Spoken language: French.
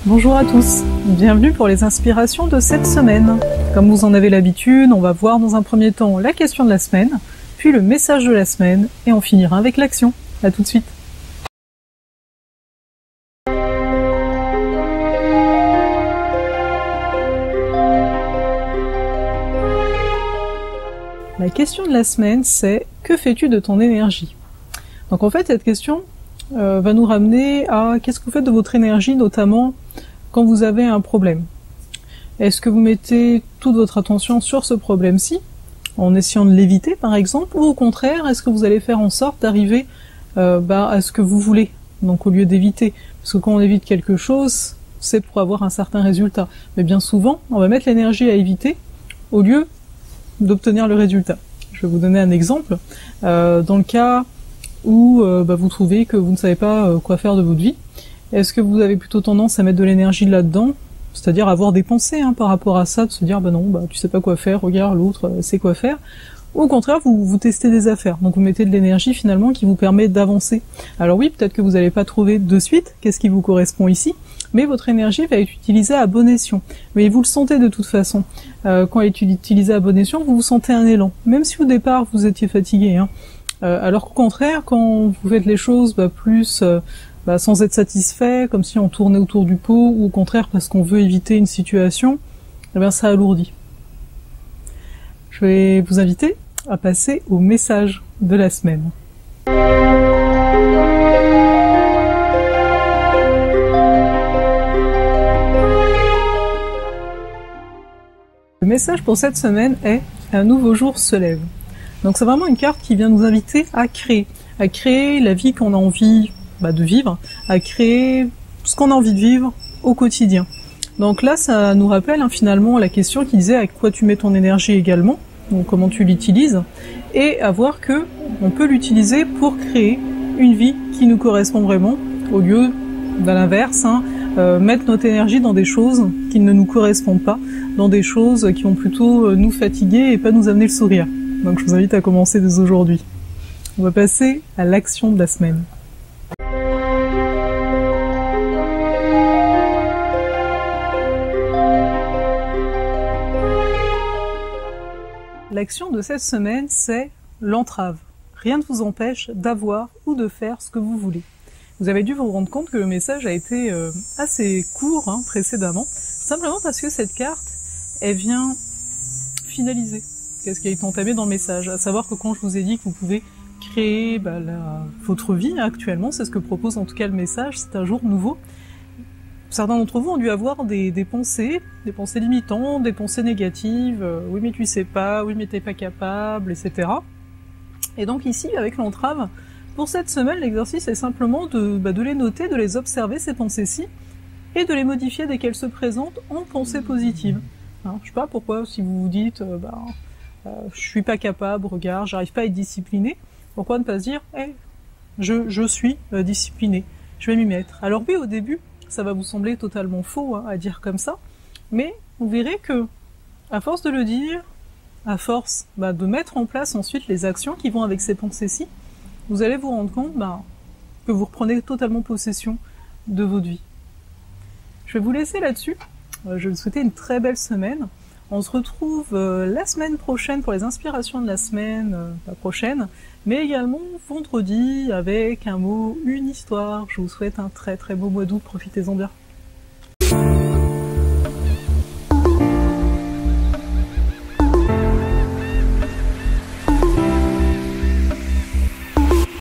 Bonjour à tous, bienvenue pour les inspirations de cette semaine. Comme vous en avez l'habitude, on va voir dans un premier temps la question de la semaine, puis le message de la semaine, et on finira avec l'action. À tout de suite. La question de la semaine, c'est « Que fais-tu de ton énergie ?» Donc en fait, cette question va nous ramener à qu'est-ce que vous faites de votre énergie, notamment quand vous avez un problème. Est-ce que vous mettez toute votre attention sur ce problème-ci, en essayant de l'éviter par exemple, ou au contraire, est-ce que vous allez faire en sorte d'arriver à ce que vous voulez, donc au lieu d'éviter. Parce que quand on évite quelque chose, c'est pour avoir un certain résultat. Mais bien souvent, on va mettre l'énergie à éviter, au lieu d'obtenir le résultat. Je vais vous donner un exemple. Dans le cas où vous trouvez que vous ne savez pas quoi faire de votre vie, est-ce que vous avez plutôt tendance à mettre de l'énergie là-dedans, c'est-à-dire avoir des pensées par rapport à ça, de se dire tu sais pas quoi faire, regarde l'autre sait quoi faire, ou au contraire vous testez des affaires, donc vous mettez de l'énergie finalement qui vous permet d'avancer. Alors oui, peut-être que vous n'allez pas trouver de suite qu'est-ce qui vous correspond ici, mais votre énergie va être utilisée à bon escient. Mais vous le sentez de toute façon. Quand elle est utilisée à bon escient, vous sentez un élan, même si au départ vous étiez fatigué. Alors qu'au contraire, quand vous faites les choses plus sans être satisfait, comme si on tournait autour du pot, ou au contraire parce qu'on veut éviter une situation, ça alourdit. Je vais vous inviter à passer au message de la semaine. Le message pour cette semaine est « Un nouveau jour se lève ». Donc c'est vraiment une carte qui vient nous inviter à créer la vie qu'on a envie de vivre, à créer ce qu'on a envie de vivre au quotidien. Donc là, ça nous rappelle finalement la question qui disait avec quoi tu mets ton énergie également, donc comment tu l'utilises, et à voir que on peut l'utiliser pour créer une vie qui nous correspond vraiment, au lieu de l'inverse, mettre notre énergie dans des choses qui ne nous correspondent pas, dans des choses qui vont plutôt nous fatiguer et pas nous amener le sourire. Donc je vous invite à commencer dès aujourd'hui. On va passer à l'action de la semaine. L'action de cette semaine, c'est l'entrave. Rien ne vous empêche d'avoir ou de faire ce que vous voulez. Vous avez dû vous rendre compte que le message a été assez court précédemment, simplement parce que cette carte, elle vient finaliser ce qui a été entamé dans le message. À savoir que quand je vous ai dit que vous pouvez créer votre vie actuellement, c'est ce que propose en tout cas le message, c'est un jour nouveau. Certains d'entre vous ont dû avoir des pensées limitantes, des pensées négatives, oui mais tu sais pas, oui mais t'es pas capable, etc. Et donc ici, avec l'entrave, pour cette semaine, l'exercice est simplement de les noter, de les observer, ces pensées-ci, et de les modifier dès qu'elles se présentent en pensées positives. Je sais pas pourquoi, si vous vous dites je suis pas capable, regarde, j'arrive pas à être discipliné, pourquoi ne pas se dire je suis discipliné, je vais m'y mettre. Alors oui, au début, ça va vous sembler totalement faux à dire comme ça, mais vous verrez que, à force de le dire, à force de mettre en place ensuite les actions qui vont avec ces pensées-ci, vous allez vous rendre compte que vous reprenez totalement possession de votre vie. Je vais vous laisser là-dessus. Je vais vous souhaiter une très belle semaine. On se retrouve la semaine prochaine pour les inspirations de la semaine prochaine, mais également vendredi avec un mot, une histoire. Je vous souhaite un très très beau mois d'août, profitez-en bien.